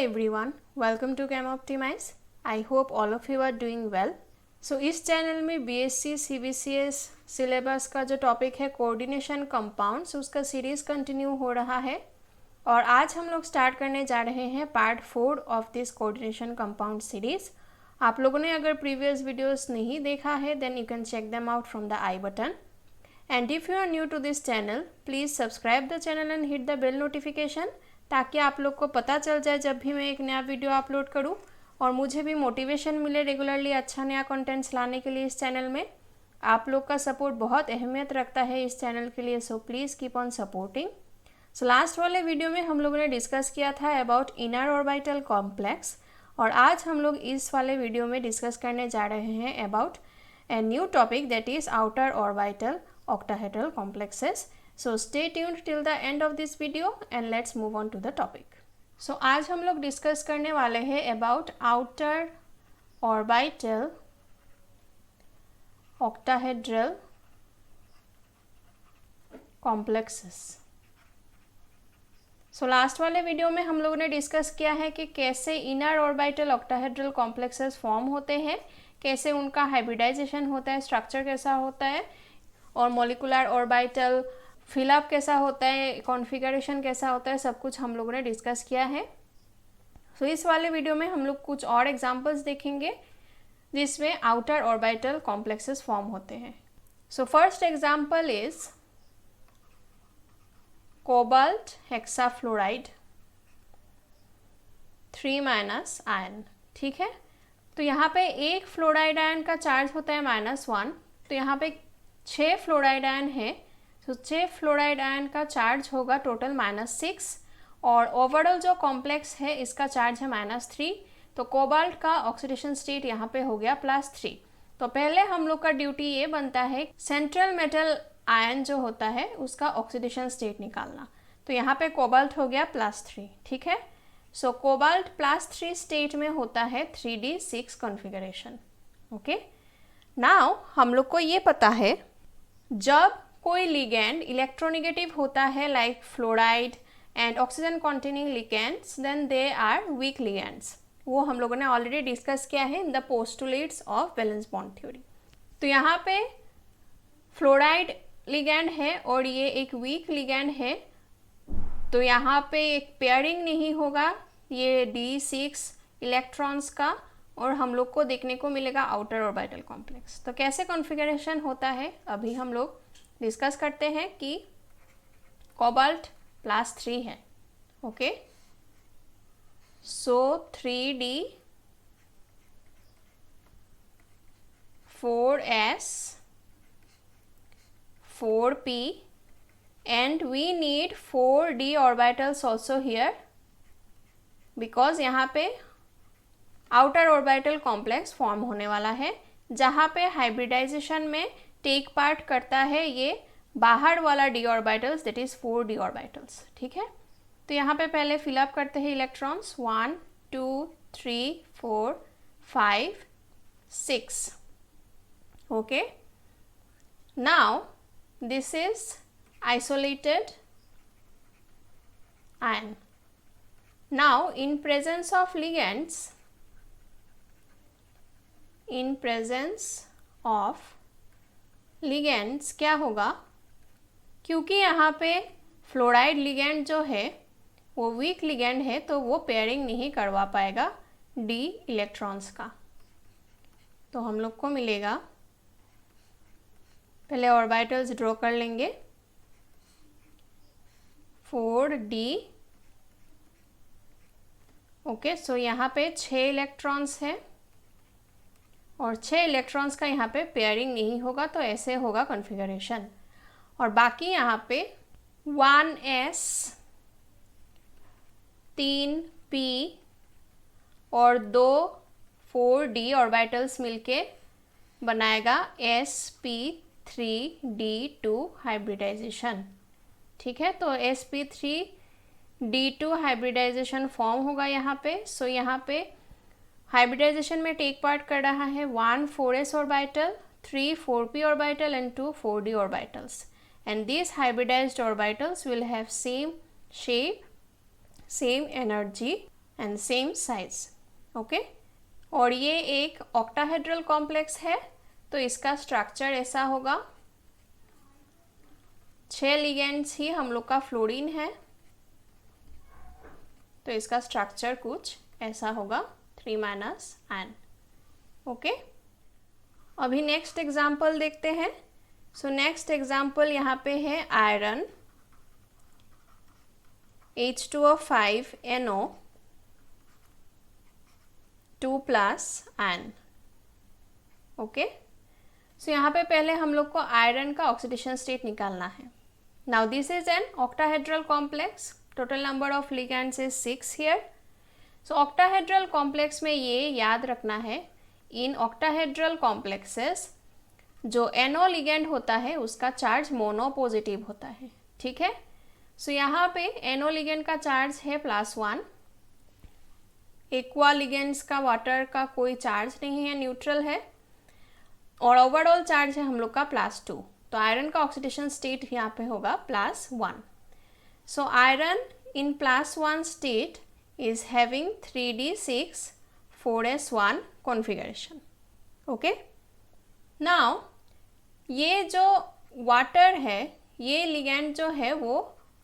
everyone, welcome to Chem Optimize. I hope all of you are doing well. So इस channel में BSc CBCS syllabus का जो topic है coordination compounds उसका series continue हो रहा है और आज हम लोग स्टार्ट करने जा रहे हैं part 4 of this coordination compound series. आप लोगों ने अगर प्रीवियस वीडियोस नहीं देखा है then you can check them out from the I button. And if you are new to this channel please subscribe the channel and hit the bell notification ताकि आप लोग को पता चल जाए जब भी मैं एक नया वीडियो अपलोड करूं और मुझे भी मोटिवेशन मिले रेगुलरली अच्छा नया कंटेंट्स लाने के लिए इस चैनल में. आप लोग का सपोर्ट बहुत अहमियत रखता है इस चैनल के लिए, so please keep on supporting. So last वाले वीडियो में हम लोगों ने डिस्कस किया था अबाउट इनर ऑर्बिटल कॉम्प्लेक्स और आज हम लोग इस वाले वीडियो में डिस्कस करने जा रहे हैं about a new topic that is outer orbital octahedral complexes. So stay tuned till the end of this video and let's move on to the topic. So आज हम लोग डिस्कस करने वाले हैं about outer orbital octahedral complexes. So last वाले video में हम लोगों ने डिस्कस किया है कि कैसे inner orbital octahedral complexes form होते हैं, कैसे उनका हाइब्रिडाइजेशन होता है, स्ट्रक्चर कैसा होता है और मॉलिकुलर ऑर्बिटल फिलअप कैसा होता है, कॉन्फ़िगरेशन कैसा होता है, सब कुछ हम लोगों ने डिस्कस किया है. सो इस वाले वीडियो में हम लोग कुछ और एग्जांपल्स देखेंगे जिसमें आउटर ऑर्बिटल कॉम्प्लेक्सेस फॉर्म होते हैं. So first example is cobalt hexafluoride 3- ion. ठीक है, तो यहाँ पे एक फ्लोराइड आयन का चार्ज होता है -1, तो यहाँ पे 6 फ्लोराइड आयन है, तो 6 फ्लोराइड आयन का चार्ज होगा टोटल -6 और ओवरऑल जो कॉम्प्लेक्स है इसका चार्ज है -3. तो कोबाल्ट का ऑक्सीडेशन स्टेट यहाँ पे हो गया +3. तो पहले हम लोग का ड्यूटी ये बनता है सेंट्रल मेटल आयन जो होता है उसका ऑक्सीडेशन स्टेट निकालना. तो यहाँ पे कोबाल्ट हो गया +3. ठीक है, सो कोबाल्ट +3 स्टेट में होता है 3d6 कॉन्फ़िगरेशन. ओके, नाउ हम लोग को ये पता है जब कोई लिगेंड इलेक्ट्रोनेगेटिव होता है like fluoride and oxygen containing ligands then they are weak ligands. वो हम लोगों ने ऑलरेडी डिस्कस किया है in the postulates of valence bond theory. तो यहाँ पे फ्लोराइड लिगेंड है और ये एक वीक लिगेंड है, तो यहाँ पे एक पेयरिंग नहीं होगा ये D6 इलेक्ट्रॉन्स का और हम लोग को देखने को मिलेगा आउटर ऑर्बिटल कॉम्प्लेक्स. तो कैसे कॉन्फ़िगरेशन होता है अभी हम लोग डिस्कस करते हैं कि कोबाल्ट +3 है. Okay, so 3d 4s 4p and we need 4d orbitals also here because यहाँ पे आउटर ऑर्बिटल कॉम्प्लेक्स फॉर्म होने वाला है जहाँ पे हाइब्रिडाइजेशन में टेक पार्ट करता है ये बाहर वाला d orbitals that is 4d orbitals. ठीक है, तो यहाँ पे पहले फिलअप करते हैं electrons 1 2 3 4 5 6. Okay, now this is isolated ion. Now in presence of ligands in presence of ligands क्या होगा, क्योंकि यहाँ पे फ्लोराइड लिगेंड जो है वो वीक लिगेंड है तो वो पेयरिंग नहीं करवा पाएगा d इलेक्ट्रॉन्स का. तो हम लोग को मिलेगा, पहले ऑर्बिटल्स ड्रॉ कर लेंगे 4d. ओके, सो यहाँ पे 6 इलेक्ट्रॉन्स है और 6 इलेक्ट्रॉन्स का यहाँ पे पेयरिंग नहीं होगा तो ऐसे होगा कॉन्फ़िगरेशन. और बाकी यहाँ पे 1s 3p और 2 4d ऑर्बिटल्स मिलके बनाएगा sp3d2 हाइब्रिडाइजेशन. ठीक है, तो sp3d2 हाइब्रिडाइजेशन फॉर्म होगा यहाँ पे. सो यहाँ पे हाइब्रिडाइजेशन में टेक पार्ट कर रहा है 1 4s orbital, 3 4p orbital and 2 4d orbitals. And these hybridized orbitals will have same shape, same energy and same size, okay. और ये एक ऑक्टाहेड्रल कॉम्प्लेक्स है, तो इसका स्ट्रक्चर ऐसा होगा, 6 लिगेंड्स ही हम लोग का फ्लोरीन है, तो इसका स्ट्रक्चर कुछ ऐसा होगा, 3 N, ओके। अभी नेक्स्ट एग्जाम्पल देखते हैं। सो नेक्स्ट एग्जाम्पल यहाँ पे है आयरन H2O5NO 2+N, ओके। सो यहाँ पे पहले हम लोग को आयरन का ऑक्सीडेशन स्टेट निकालना है। Now this is an octahedral complex, total number of ligands is 6 here. So octahedral complex में ये याद रखना है, इन ऑक्टाहेड्रल कॉम्प्लेक्सेस जो NO लिगेंड होता है उसका चार्ज मोनो पॉजिटिव होता है, ठीक है। सो यहाँ पे NO लिगेंड का चार्ज है +1, एक्वा लिगेंड्स का वाटर का कोई चार्ज नहीं है, न्यूट्रल है, और ओवरऑल चार्ज है हम लोग का +2, तो आयरन का ऑक्सीडेशन स्टेट यहाँ पे होगा +1। So iron in +1 state is having 3d6 4s1 configuration, okay. Now ये जो वाटर है, ये लिगेंड जो है वो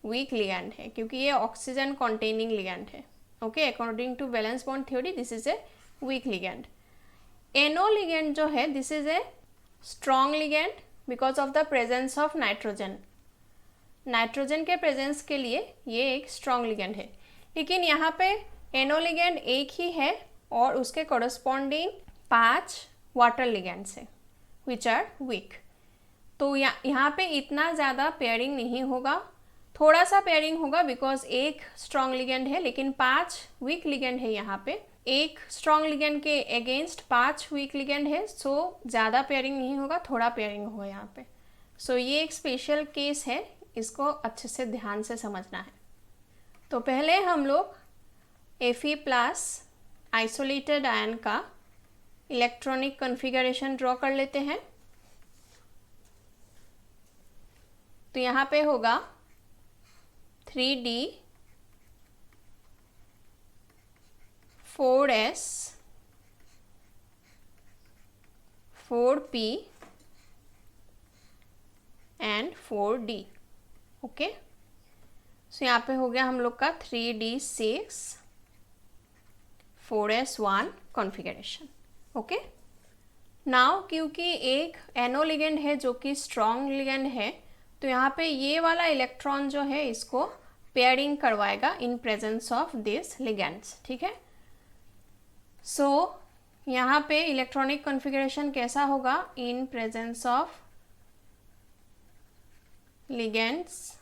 वीक लिगेंड है, क्योंकि ये ऑक्सीजन कंटेनिंग लिगेंड है, okay. According to valence bond theory this is a weak ligand. NO ligand जो है this is a strong ligand because of the presence of nitrogen. Nitrogen के प्रेजेंस के लिए ये एक स्ट्रॉन्ग लिगेंड है, लेकिन यहाँ पे NO लिगेंड एक ही है और उसके कोरस्पॉन्डिंग 5 वाटर लिगेंड्स है विच आर वीक। तो यहाँ पे इतना ज़्यादा पेयरिंग नहीं होगा, थोड़ा सा पेयरिंग होगा बिकॉज एक स्ट्रॉन्ग लिगेंड है लेकिन 5 वीक लिगेंड है। यहाँ पे एक स्ट्रॉन्ग लिगेंड के अगेंस्ट 5 वीक लिगेंड है, सो ज़्यादा पेयरिंग नहीं होगा, थोड़ा पेयरिंग होगा यहाँ पे। सो ये एक स्पेशल केस है, इसको अच्छे से ध्यान से समझना है। तो पहले हम लोग Fe+ आइसोलेटेड आयन का इलेक्ट्रॉनिक कॉन्फ़िगरेशन ड्रॉ कर लेते हैं। तो यहाँ पे होगा 3d 4s 4p and 4d, okay. सो यहाँ पे हो गया हम लोग का 3d6 4s1 configuration, okay. Now क्योंकि एक NO लिगेंड है जो कि स्ट्रॉन्ग लिगेंड है, तो यहाँ पे ये वाला इलेक्ट्रॉन जो है इसको पेयरिंग करवाएगा इन प्रेजेंस ऑफ दिस लिगेंड्स, ठीक है। सो यहाँ पे इलेक्ट्रॉनिक कॉन्फ़िगरेशन कैसा होगा, इन presence of ligands,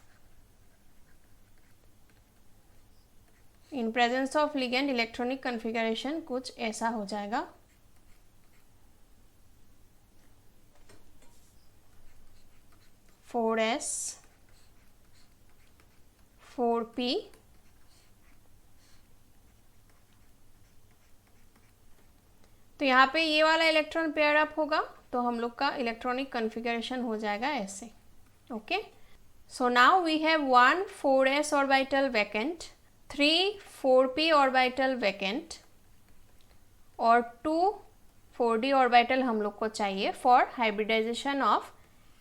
in presence of ligand electronic configuration कुछ ऐसा हो जाएगा। फोर एस 4p तो यहाँ पे ये वाला इलेक्ट्रॉन पेयर अप होगा, तो हम लोग का इलेक्ट्रॉनिक कॉन्फ़िगरेशन हो जाएगा ऐसे, okay. So now we have 1 4s orbital vacant, 3 4p orbital vacant और 2 4d ऑर्बिटल हम लोग को चाहिए फॉर हाइब्रिडाइजेशन ऑफ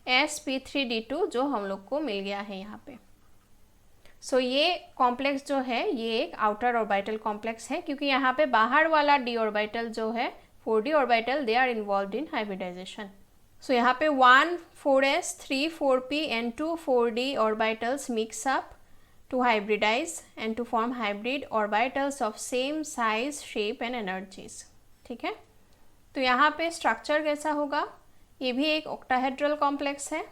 sp3d2 जो हम लोग को मिल गया है यहाँ पे। सो ये कॉम्प्लेक्स जो है ये एक आउटर ऑर्बिटल कॉम्प्लेक्स है, क्योंकि यहाँ पे बाहर वाला d ऑर्बिटल जो है 4d orbital they are involved in hybridisation. So यहाँ पे 1 4s 3 4p and 2 4d orbitals mix up to hybridize and to form hybrid orbitals of same size, shape and energies, ठीक है। तो यहाँ पे स्ट्रक्चर कैसा होगा, ये भी एक ऑक्टाहेड्रल कॉम्प्लेक्स है,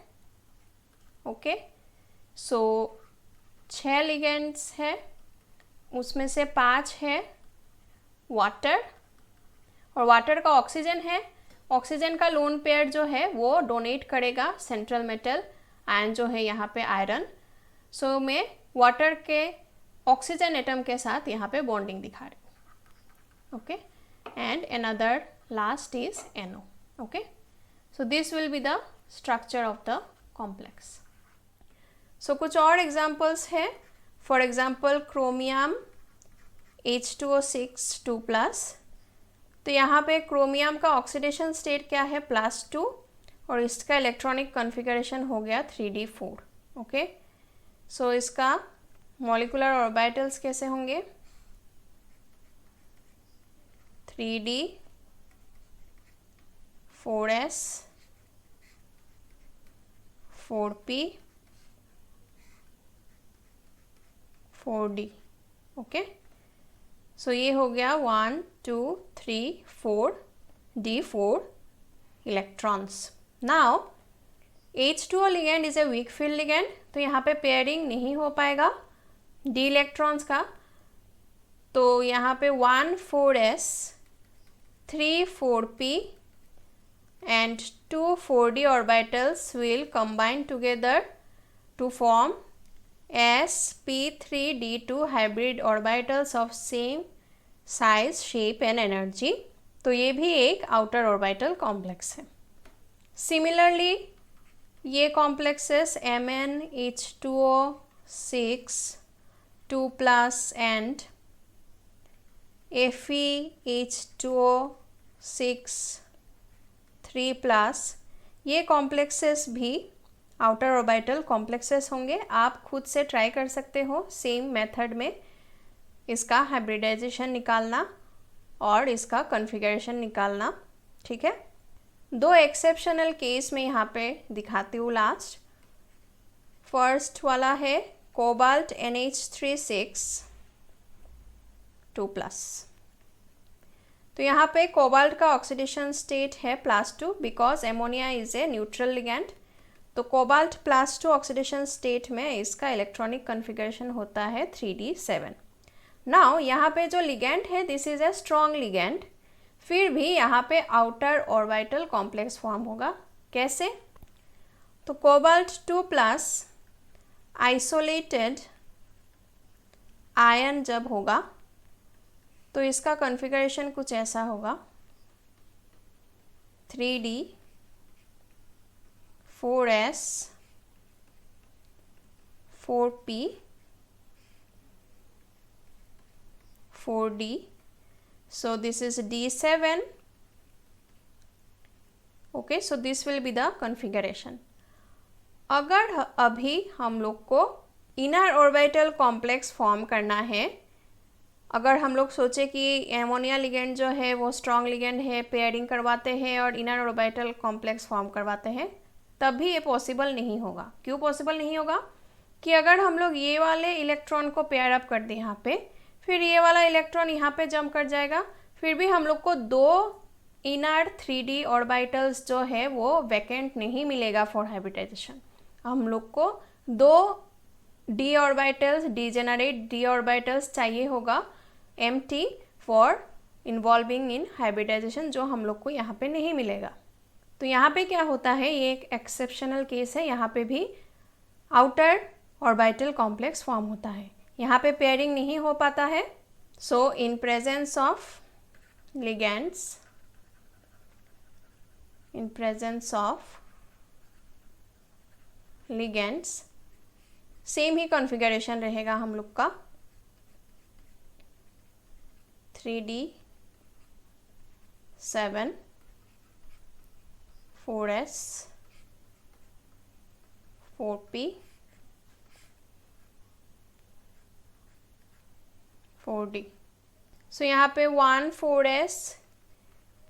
ओके। सो 6 लिगेंड्स है, उसमें से 5 है वाटर, और वाटर का ऑक्सीजन है। ऑक्सीजन का लोन पेयर जो है वो डोनेट करेगा सेंट्रल मेटल आयन जो है यहाँ पे आयरन। सो मैं वाटर के ऑक्सीजन एटम के साथ यहाँ पे बॉन्डिंग दिखा रही हूँ, okay. And another last is NO, okay. So this will be the structure of the complex. So कुछ और एग्जाम्पल्स है, फॉर एग्जाम्पल क्रोमियम H2O6 2+। तो यहाँ पे क्रोमियम का ऑक्सीडेशन स्टेट क्या है +2 और इसका इलेक्ट्रॉनिक कॉन्फ़िगरेशन हो गया 3d4। ओके, सो इसका मॉलिक्यूलर ऑर्बिटल्स कैसे होंगे 3d 4s 4p 4d। Okay, सो ये हो गया 1 2 3 4 d4 electrons. Now H2O ligand is a weak field ligand, तो यहाँ पे पेयरिंग नहीं हो पाएगा d इलेक्ट्रॉन्स का। तो यहाँ पे 1 4s 3 4p and 2 4d orbitals will combine together to form sp3d2 hybrid orbitals of same size, shape and energy। तो ये भी एक आउटर ऑर्बिटल कॉम्प्लेक्स है। सिमिलरली ये कॉम्प्लेक्सेस MnH2O6 2+ एंड FeH2O6 3+, ये कॉम्प्लेक्सेस भी आउटर ऑर्बिटल कॉम्प्लेक्सेस होंगे। आप खुद से ट्राई कर सकते हो सेम मेथड में इसका हाइब्रिडाइजेशन निकालना और इसका कॉन्फ़िगरेशन निकालना। ठीक है, दो एक्सेप्शनल केस में यहाँ पे दिखाती हूँ लास्ट। फर्स्ट वाला है कोबाल्ट NH36 2+। तो यहाँ पे कोबाल्ट का ऑक्सीडेशन स्टेट है +2 because ammonia is a neutral ligand. तो कोबाल्ट +2 ऑक्सीडेशन स्टेट में इसका इलेक्ट्रॉनिक कॉन्फ़िगरेशन होता है 3d7। नाउ यहाँ पे जो लिगेंड है this is a strong ligand, फिर भी यहाँ पे आउटर ऑर्बिटल कॉम्प्लेक्स फॉर्म होगा। कैसे? तो कोबाल्ट 2+ आइसोलेटेड आयन जब होगा तो इसका कॉन्फ़िगरेशन कुछ ऐसा होगा 3d 4s 4p 4d। so this is d7। okay, so this will be the configuration। अगर अभी हम लोग को इनर ऑर्बिटल कॉम्प्लेक्स फॉर्म करना है, अगर हम लोग सोचे कि एमोनिया लिगेंड जो है वो स्ट्रॉन्ग लिगेंड है, पेयरिंग करवाते हैं और इनर ऑर्बिटल कॉम्प्लेक्स फॉर्म करवाते हैं, तब भी ये पॉसिबल नहीं होगा। क्यों पॉसिबल नहीं होगा? कि अगर हम लोग ये वाले इलेक्ट्रॉन को पेयर अप कर दें यहाँ पे, फिर ये वाला इलेक्ट्रॉन यहाँ पे जंप कर जाएगा, फिर भी हम लोग को दो इनर 3d ऑर्बिटल्स जो है वो वैकेंट नहीं मिलेगा फॉर हाइब्रिडाइजेशन। हम लोग को दो d orbitals, degenerate d orbitals चाहिए होगा empty for involving in hybridization, जो हम लोग को यहाँ पे नहीं मिलेगा। तो यहाँ पे क्या होता है, ये एक एक्सेप्शनल केस है, यहाँ पे भी आउटर ऑर्बिटल कॉम्प्लेक्स फॉर्म होता है, यहाँ पे पेयरिंग नहीं हो पाता है। So in presence of ligands, in presence of ligands same ही कॉन्फ़िगरेशन रहेगा हम लोग का 3d7 4s 4p 4d। सो यहाँ पे 1 4s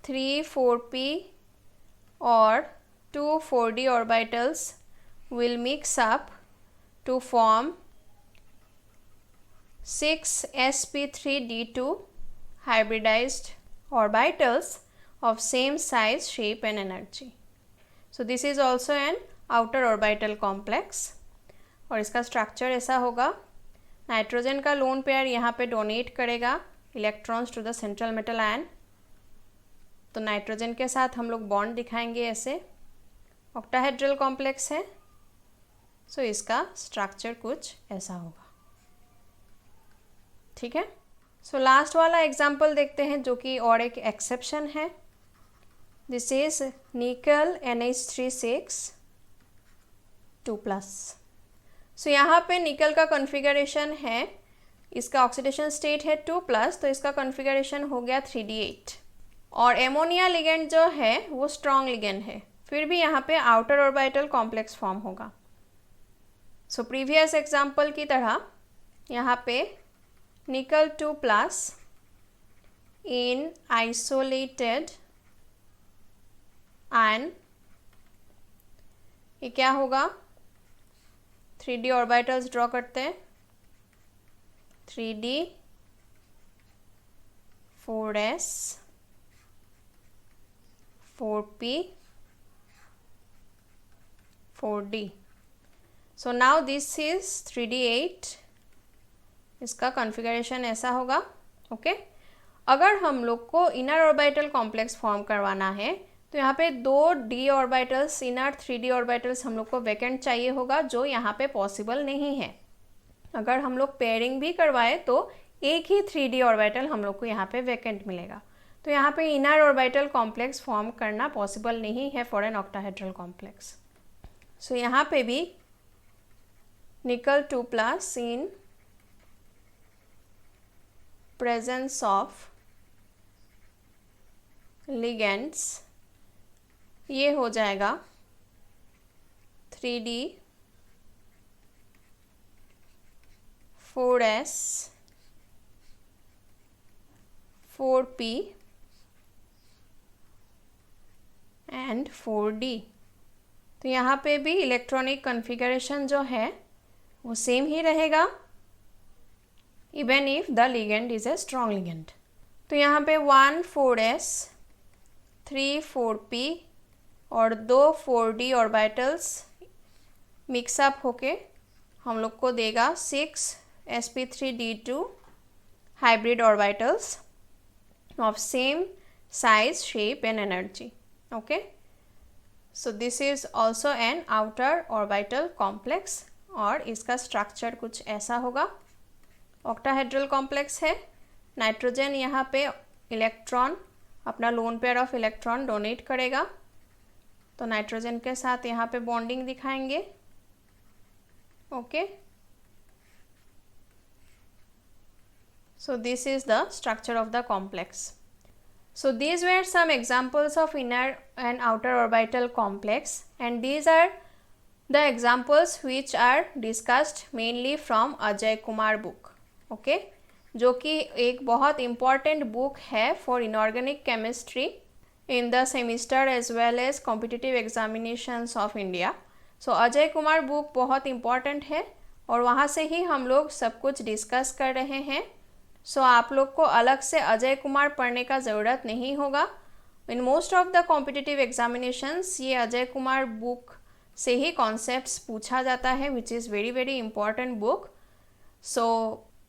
3 4p और 2 4d orbitals will mix up to form 6 sp3d2 hybridized orbitals of same size, shape and energy। so this is also an outer orbital complex और इसका structure ऐसा होगा, nitrogen का lone pair यहाँ पे डोनेट करेगा electrons to the central metal ion. तो nitrogen के साथ हम लोग बॉन्ड दिखाएंगे ऐसे, ऑक्टाहेड्रल कॉम्प्लेक्स है। सो इसका स्ट्रक्चर कुछ ऐसा होगा। ठीक है, सो लास्ट वाला एग्जाम्पल देखते हैं जो कि और एक एक्सेप्शन है। दिस इज निकल NH36 2+। सो यहाँ पे निकल का कॉन्फ़िगरेशन है इसका ऑक्सीडेशन स्टेट है 2+, तो इसका कॉन्फ़िगरेशन हो गया 3d8। और एमोनिया लिगेंड जो है वो स्ट्रॉन्ग लिगेंड है, फिर भी यहाँ पे आउटर ऑर्बिटल कॉम्प्लेक्स फॉर्म होगा। सो प्रीवियस एग्जाम्पल की तरह यहाँ पे निकल 2+ इन आइसोलेटेड आयन, ये क्या होगा, 3d ऑर्बिटल्स ड्रॉ करते हैं, 3d 4s 4p 4d। So now this is 3d8, इसका कॉन्फ़िगरेशन ऐसा होगा। ओके अगर हम लोग को इनर ऑर्बिटल कॉम्प्लेक्स फॉर्म करवाना है तो यहाँ पे 2d orbitals inner 3d orbitals हम लोग को वैकेंट चाहिए होगा, जो यहाँ पे पॉसिबल नहीं है। अगर हम लोग पेयरिंग भी करवाए तो एक ही 3d ऑर्बिटल हम लोग को यहाँ पे वैकेंट मिलेगा, तो यहाँ पे इनर ऑर्बिटल कॉम्प्लेक्स फॉर्म करना पॉसिबल नहीं है फॉर एन ऑक्टाहेड्रल कॉम्प्लेक्स। सो यहाँ पे भी निकल 2+ इन presence of ligands, ये हो जाएगा 3d 4s 4p and 4d। तो यहाँ पे भी इलेक्ट्रॉनिक कॉन्फ़िगरेशन जो है वो सेम ही रहेगा, even if the ligand is a strong ligand. तो यहाँ पे 1 4s 3 4p और 2 4d ऑर्बिटल्स मिक्सअप होके हम लोग को देगा 6 sp3d2 hybrid orbitals of same size shape and energy. Okay so this is also an outer orbital complex, और इसका स्ट्रक्चर कुछ ऐसा होगा। ऑक्टाहेड्रल कॉम्प्लेक्स है, नाइट्रोजन यहाँ पे इलेक्ट्रॉन अपना lone pair of electron donate करेगा, तो नाइट्रोजन के साथ यहाँ पे बॉन्डिंग दिखाएंगे। Okay so this is the structure of the complex. So these were some examples of inner and outer orbital complex, and these are the examples which are discussed mainly from Ajay Kumar book। Okay जो कि एक बहुत important book है for inorganic chemistry in the semester as well as competitive examinations of India। So Ajay Kumar book बहुत important है और वहाँ से ही हम लोग सब कुछ डिस्कस कर रहे हैं। सो आप लोग को अलग से अजय कुमार पढ़ने का ज़रूरत नहीं होगा। In most of the competitive examinations ये अजय कुमार बुक से ही कॉन्सेप्ट्स पूछा जाता है, which is very very important book. So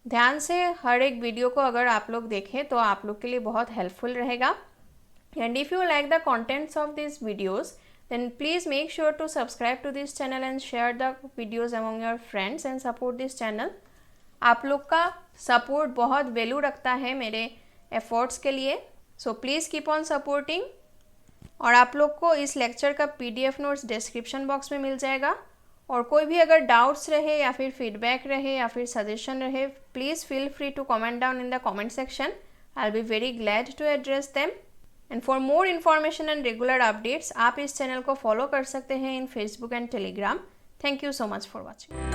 ध्यान से हर एक वीडियो को अगर आप लोग देखें तो आप लोग के लिए बहुत हेल्पफुल रहेगा। And if you like the contents of this videos then please make sure to subscribe to this channel and share the videos among your friends and support this channel। आप लोग का सपोर्ट बहुत value रखता है मेरे efforts के लिए, so please keep on supporting. और आप लोग को इस लेक्चर का PDF नोट्स डिस्क्रिप्शन बॉक्स में मिल जाएगा, और कोई भी अगर डाउट्स रहे या फिर फीडबैक रहे या फिर सजेशन रहे, please feel free to comment down in the comment section. I will be very glad to address them. And for more information and regular updates आप इस चैनल को फॉलो कर सकते हैं in Facebook and Telegram. Thank you so much for watching.